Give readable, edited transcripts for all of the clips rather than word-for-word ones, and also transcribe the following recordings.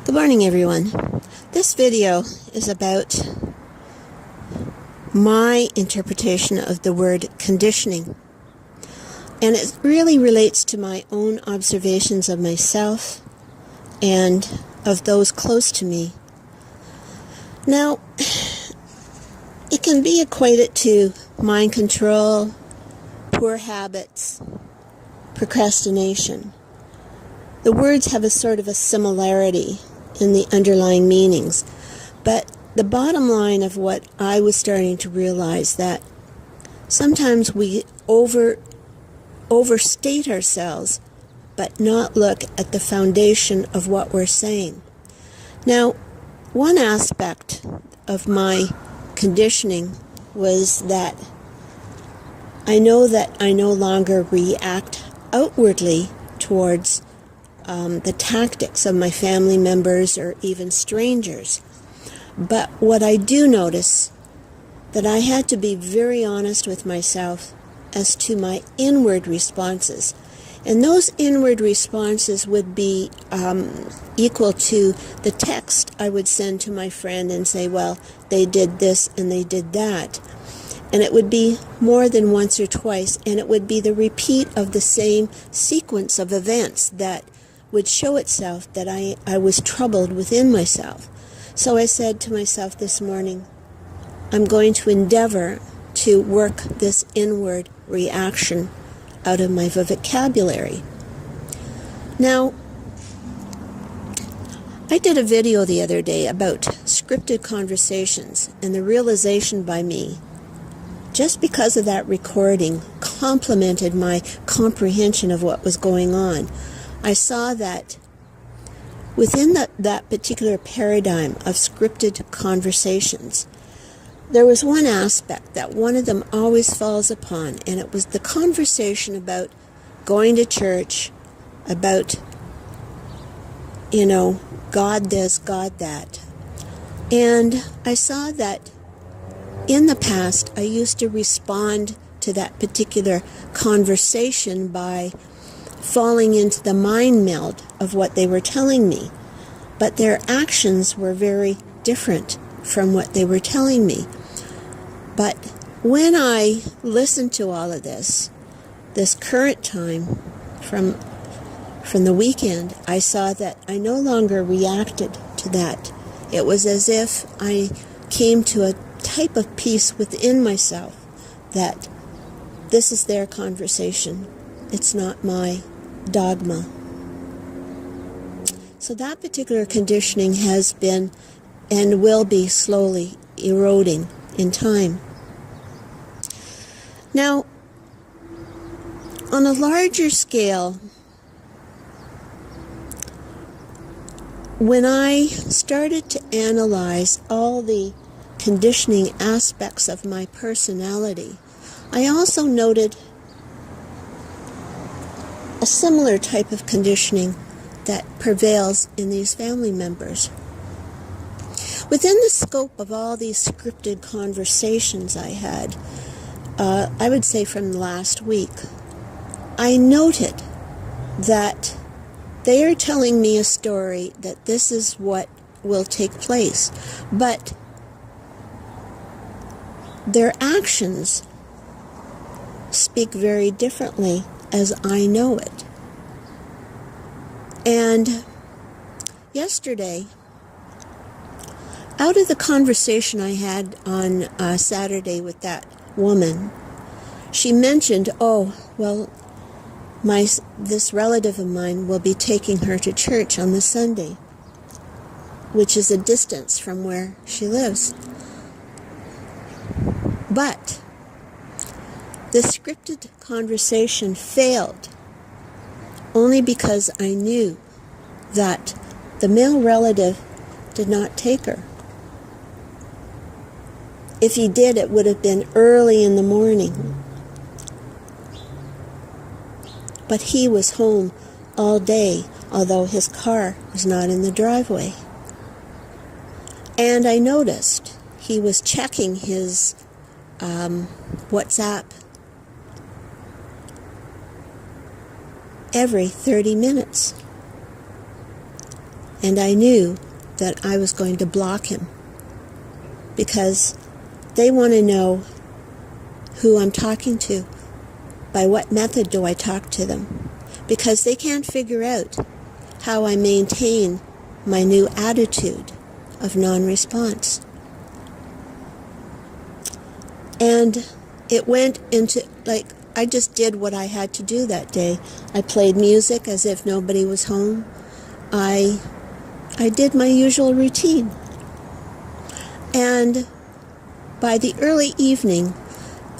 Good morning, everyone. This video is about my interpretation of the word conditioning. And it really relates to my own observations of myself and of those close to me. Now, it can be equated to mind control, poor habits, procrastination. The words have a sort of a similarity in the underlying meanings, but the bottom line of what I was starting to realize that sometimes we overstate ourselves but not look at the foundation of what we're saying. Now, one aspect of my conditioning was that I know that I no longer react outwardly towards the tactics of my family members or even strangers. But what I do notice, that I had to be very honest with myself as to my inward responses. And those inward responses would be equal to the text I would send to my friend and say, well, they did this and they did that. And it would be more than once or twice, and it would be the repeat of the same sequence of events that would show itself that I was troubled within myself. So I said to myself this morning, I'm going to endeavor to work this inward reaction out of my vocabulary. Now, I did a video the other day about scripted conversations, and the realization by me, just because of that recording, complemented my comprehension of what was going on. I saw that within that particular paradigm of scripted conversations, there was one aspect that one of them always falls upon, and it was the conversation about going to church, about, God this, God that. And I saw that in the past, I used to respond to that particular conversation by falling into the mind meld of what they were telling me. But their actions were very different from what they were telling me. But when I listened to all of this current time from the weekend, I saw that I no longer reacted to that. It was as if I came to a type of peace within myself that this is their conversation. It's not my dogma. So that particular conditioning has been and will be slowly eroding in time. Now, on a larger scale, when I started to analyze all the conditioning aspects of my personality, I also noted a similar type of conditioning that prevails in these family members. Within the scope of all these scripted conversations I had, I would say from last week, I noted that they are telling me a story that this is what will take place, but their actions speak very differently as I know it. And yesterday, out of the conversation I had on Saturday with that woman, she mentioned, this relative of mine will be taking her to church on the Sunday, which is a distance from where she lives. But the scripted conversation failed only because I knew that the male relative did not take her. If he did, it would have been early in the morning. But he was home all day, although his car was not in the driveway. And I noticed he was checking his WhatsApp every 30 minutes. And I knew that I was going to block him because they want to know who I'm talking to. By what method do I talk to them? Because they can't figure out how I maintain my new attitude of non-response. And it went into, like, I just did what I had to do that day. I played music as if nobody was home. I did my usual routine. And by the early evening,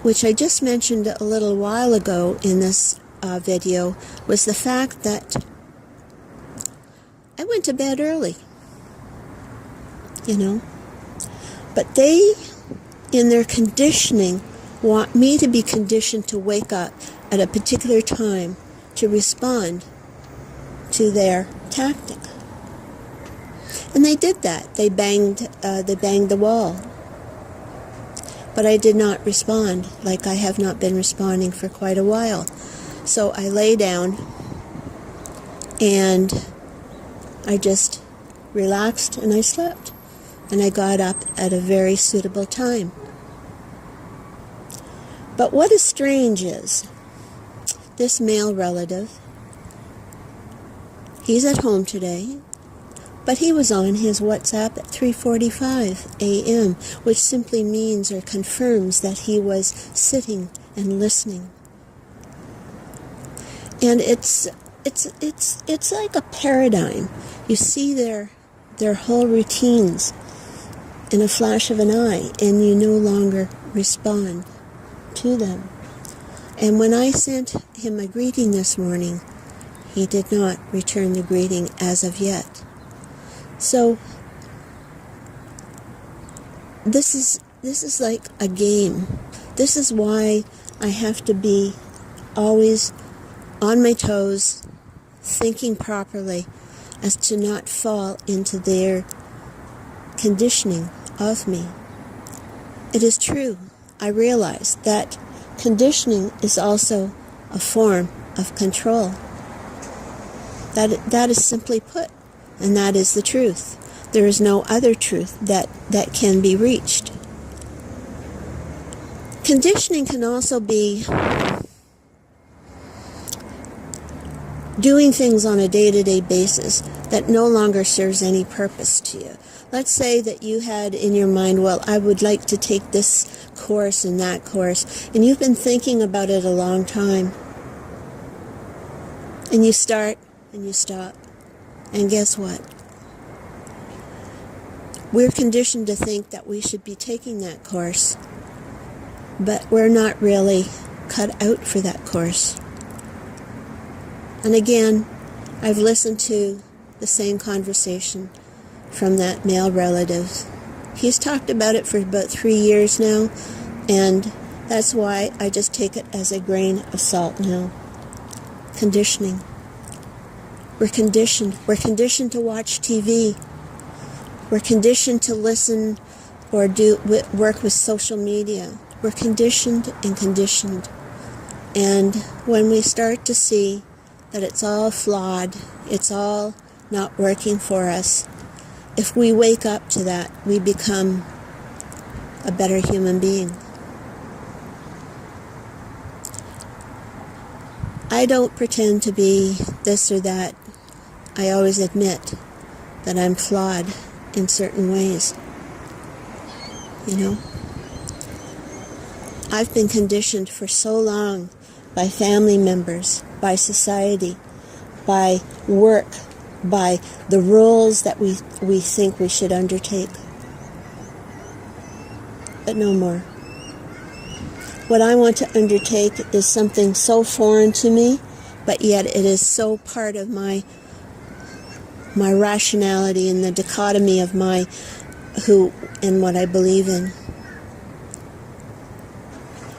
which I just mentioned a little while ago in this video, was the fact that I went to bed early, But they, in their conditioning, want me to be conditioned to wake up at a particular time to respond to their tactic. And they did that. They banged the wall. But I did not respond, like I have not been responding for quite a while. So I lay down and I just relaxed and I slept. And I got up at a very suitable time. But what is strange is, this male relative, he's at home today, but he was on his WhatsApp at 3:45 a.m., which simply means or confirms that he was sitting and listening. And it's like a paradigm. You see their whole routines in a flash of an eye, and you no longer respond to them. And when I sent him a greeting this morning, he did not return the greeting as of yet. So this is like a game. This is why I have to be always on my toes, thinking properly, as to not fall into their conditioning of me. It is true. I realize that conditioning is also a form of control. That is simply put, and that is the truth. There is no other truth that can be reached. Conditioning can also be doing things on a day-to-day basis that no longer serves any purpose to you. Let's say that you had in your mind, well, I would like to take this course and that course, and you've been thinking about it a long time. And you start and you stop. And guess what? We're conditioned to think that we should be taking that course, but we're not really cut out for that course. And again, I've listened to the same conversation from that male relative. He's talked about it for about 3 years now, and that's why I just take it as a grain of salt now. Conditioning. We're conditioned. We're conditioned to watch TV. We're conditioned to listen or do work with social media. We're conditioned and conditioned. And when we start to see that it's all flawed, it's all not working for us, if we wake up to that, we become a better human being. I don't pretend to be this or that. I always admit that I'm flawed in certain ways. I've been conditioned for so long by family members, by society, by work, by the roles that we think we should undertake. But no more. What I want to undertake is something so foreign to me, but yet it is so part of my rationality and the dichotomy of my who and what I believe in.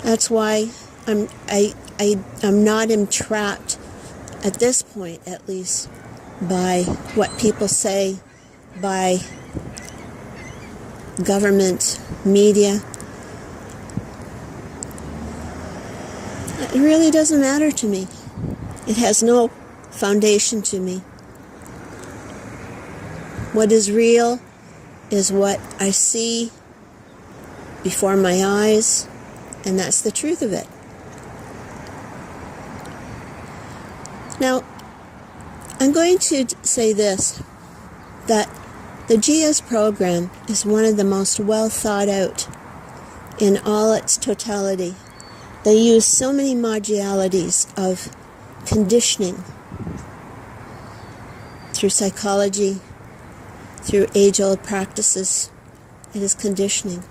That's why I'm not entrapped, at this point at least, by what people say, by government, media. It really doesn't matter to me. It has no foundation to me. What is real is what I see before my eyes, and that's the truth of it. Now, I'm going to say this, that the GS program is one of the most well thought out in all its totality. They use so many modalities of conditioning through psychology, through age-old practices. It is conditioning.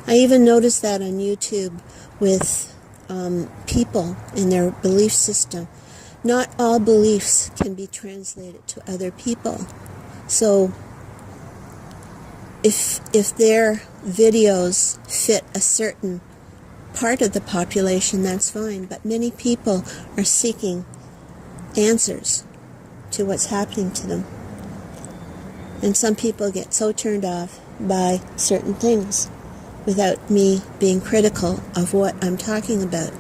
I even noticed that on YouTube with people in their belief system. Not all beliefs can be translated to other people. So if their videos fit a certain part of the population, that's fine. But many people are seeking answers to what's happening to them. And some people get so turned off by certain things without me being critical of what I'm talking about.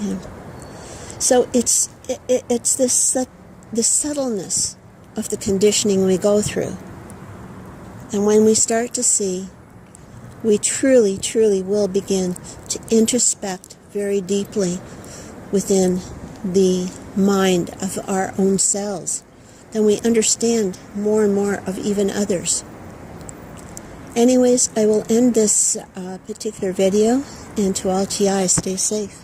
Yeah. So it's the subtleness of the conditioning we go through. And when we start to see, we truly, truly will begin to introspect very deeply within the mind of our own selves. Then we understand more and more of even others. Anyways, I will end this particular video, and to all TI, stay safe.